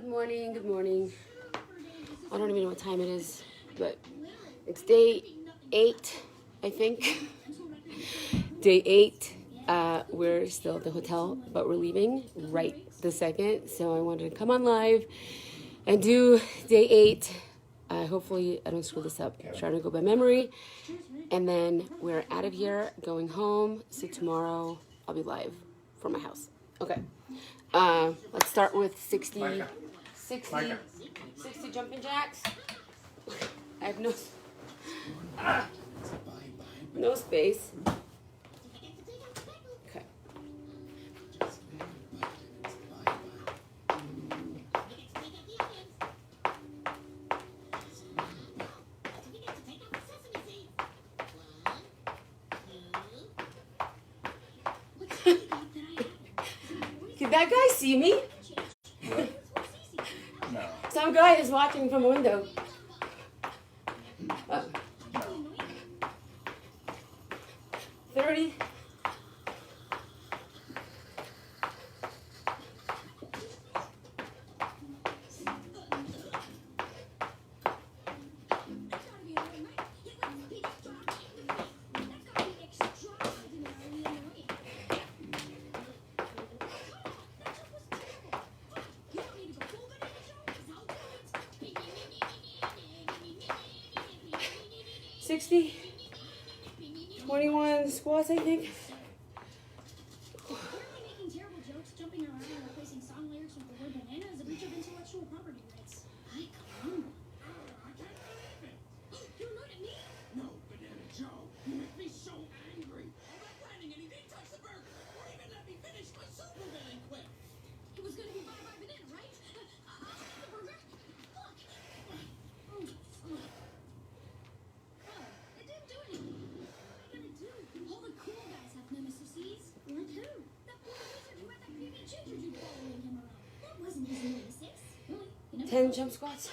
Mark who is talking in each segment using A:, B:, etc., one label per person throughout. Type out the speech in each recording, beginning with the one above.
A: Good morning, good morning. I don't even know what time it is, but it's day 8, I think. Day 8. We're still at the hotel, but we're leaving right this second. So I wanted to come on live and do day 8. Hopefully I don't screw this up. I'm trying to go by memory. And then we're out of here, going home. So tomorrow I'll be live from my house. Okay. Let's start with 60 jumping jacks. I have no space. Okay. Did that guy see me?
B: What? No.
A: Some guy is watching from a window.
B: No.
A: 30. $60, 21 squats, I think. Ten jump squats.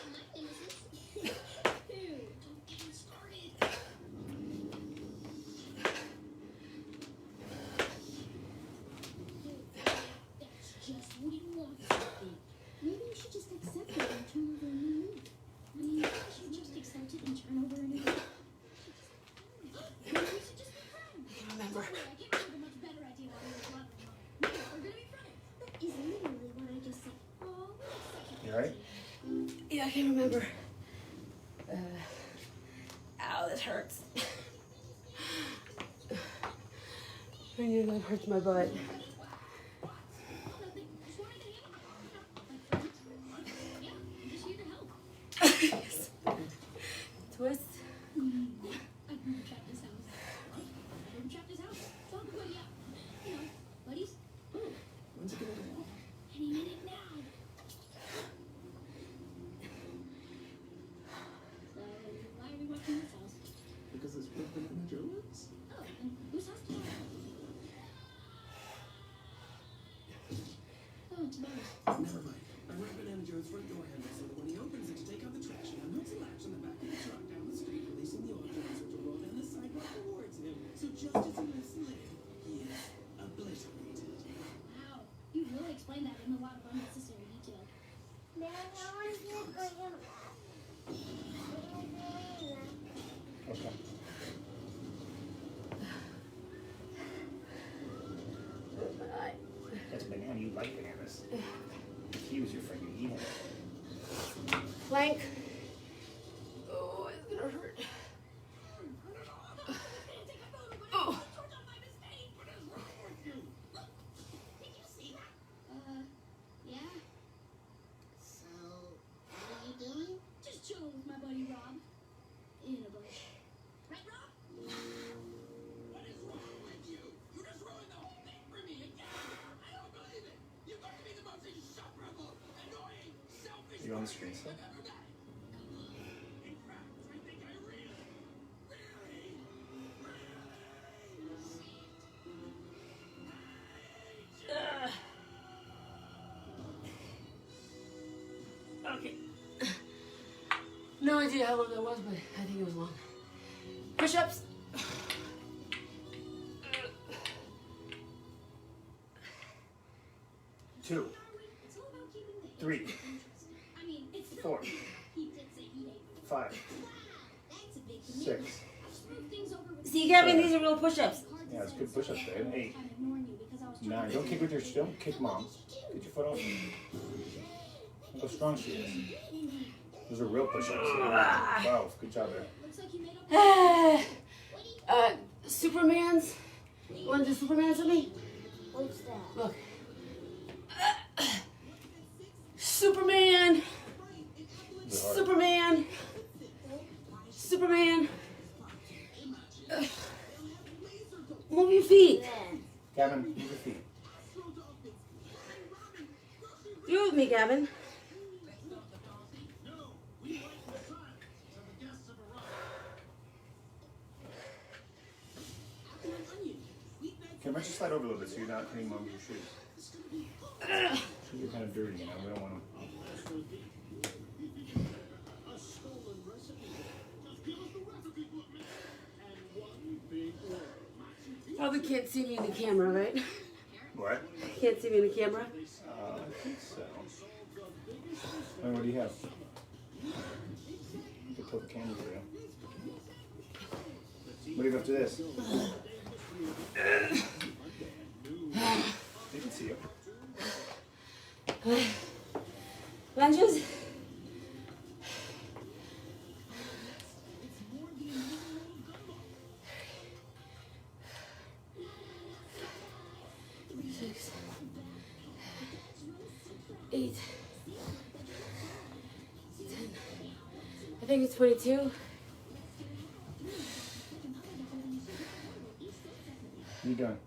C: Maybe you should just accept it and turn over a new leaf. Maybe you should just accept it and turn over a new leaf. Maybe we should just be friends.
A: I can't remember.
C: I can't think of a much better idea while we're talking. No, we're gonna be friends. That is literally what I just said. Oh, wait a second.
B: You alright?
A: Yeah, I can't remember. Ow, this hurts. I knew that hurts my butt. Yes. Twist.
B: When's it gonna end?
C: Any minute now. So, why are we watching this house?
B: Because it's with Banana Joe's?
C: Oh, and whose house is it? Oh, it's mine.
D: Never mind. I read Banana Joe's front door handle so that when he opens it to take out the trash, he unhooks a latch on the back of the truck down the street, releasing the organizer to roll down the sidewalk towards him. So just as he lifts the lid, he is obliterated.
C: Wow, you really explained that in a lot of unnecessary detail.
B: Okay. That's a banana. You like bananas. If he was your friend, you'd eat him.
A: Plank. Oh, it's gonna hurt. Oh.
C: Yeah. So, what are you doing? Just chilling with my buddy Rob. In a bush. Right, Rob?
D: What is wrong with you? You just ruined the whole thing for me again. I don't believe it. You're going to be the most insufferable, annoying, selfish
B: You on the
D: person
B: screen still?
D: I've ever met. In fact, I think I really
A: Okay. No idea how long that was, but I think it was long. Push-ups.
B: 2, 3, 4,
C: He did say he ate.
B: 5,
C: That's a big
B: 6.
C: I've screwed things over with
A: See, Gavin, these are real push-ups.
B: Yeah, it's good push-ups, babe. 8,
C: I'm ignoring you because I was
B: 9. Don't kick with your. Don't kick mom. Get your foot off. Look how strong she is. Those are real push-ups. 12. Good job there.
C: Looks like you made up.
A: Superman's. You want to do Superman's with me?
C: What's that?
A: Look. Superman.
B: Those are hard.
A: Superman. Superman. Move your feet.
B: Gavin, move your feet.
A: You with me, Gavin.
B: Can I just slide over a little bit so you're not hitting mom's shoes? Shoes are kind of dirty, you know. We don't want them.
A: Probably can't see me in the camera, right?
B: What?
A: Can't see me in the camera.
B: I think so. And what do you have? You can pull the camera for you. What do you have after this? They can see you.
A: Lunges? Six, 8, 10. I think it's 22.
B: What are you doing?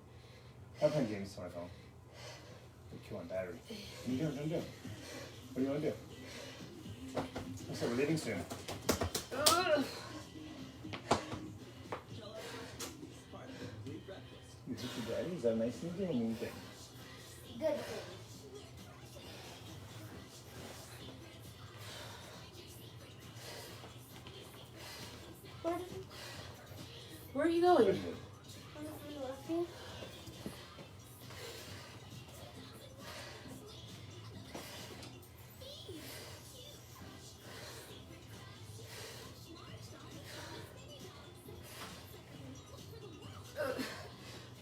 B: I'm playing games on my phone. They kill on battery. What are you doing? What are you doing? What do you want to do? I said we're leaving soon. You hit your daddy? Is that nice thing or mean thing?
C: Good.
A: Where are you going?
B: Good.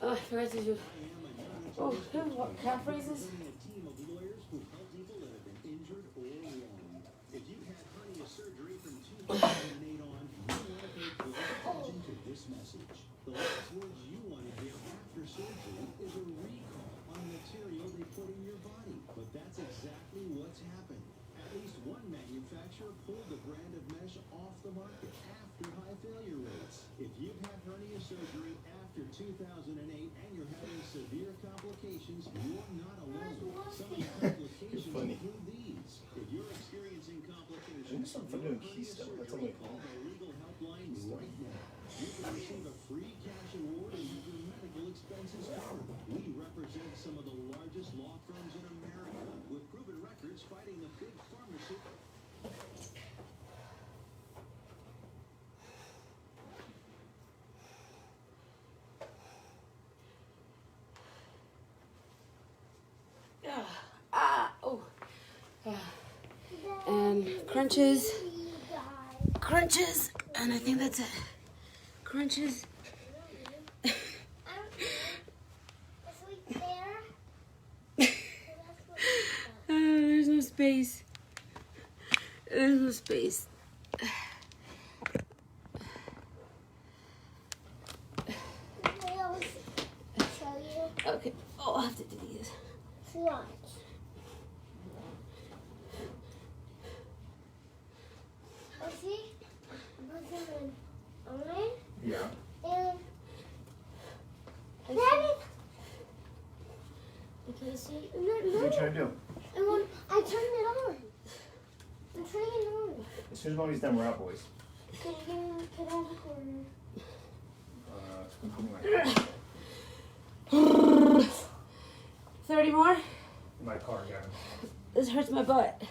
A: Oh, I forgot to do. Oh, what, calf raises?
D: But that's exactly what's happened. At least one manufacturer pulled the brand of mesh off the market after high failure rates. If you've had hernia surgery after 2008 and you're having severe complications, you're not alone. Some of the complications include these. If you're experiencing complications,
B: Something doing keys stuff. That's only
D: call the legal helpline right now. You can receive a free cash award and have your medical expenses covered. We represent some of the largest law firms in America with proven records fighting the big pharmacy.
A: And crunches, and I think that's it. Crunches. There's no space. There's no space. Okay. Oh, I'll have to do these.
B: Yeah.
C: Okay, see?
B: What are you trying to do?
C: I turned it on. I'm turning it on.
B: As soon as mommy's done, we're out, boys.
C: Can you get out of the corner?
B: It's completely my
A: 30 more?
B: in my car, Gavin.
A: This hurts my butt.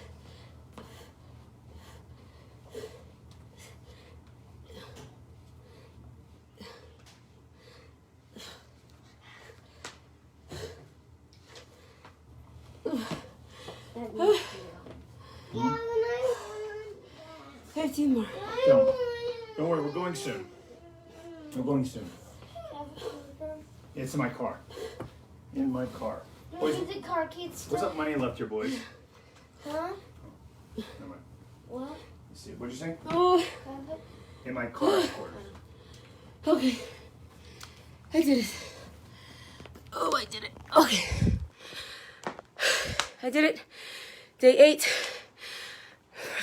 A: 15 more.
B: Don't worry, we're going soon. We're going soon. It's in my car. In my car. Boys,
C: The car keys.
B: what's up money left here, boys?
C: Huh?
B: Never mind.
C: What?
B: Let's see, what'd you say?
A: Oh,
B: In my car headquarters.
A: okay. I did it. Oh, I did it. Okay. I did it. Day 8.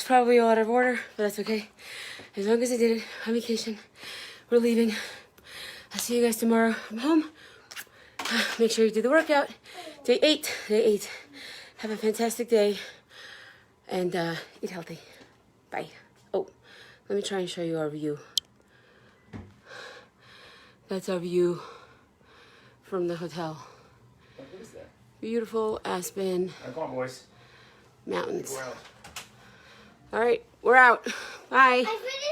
A: It's probably all out of order, but that's okay. As long as I did it, on vacation, we're leaving. I'll see you guys tomorrow. I'm home. Make sure you do the workout. Day 8. Day 8. Have a fantastic day. And eat healthy. Bye. Oh, let me try and show you our view. That's our view from the hotel.
B: What is that?
A: Beautiful Aspen
B: All right, come on, boys.
A: Mountains.
B: We're out.
A: All right, we're out. Bye.
C: I finished.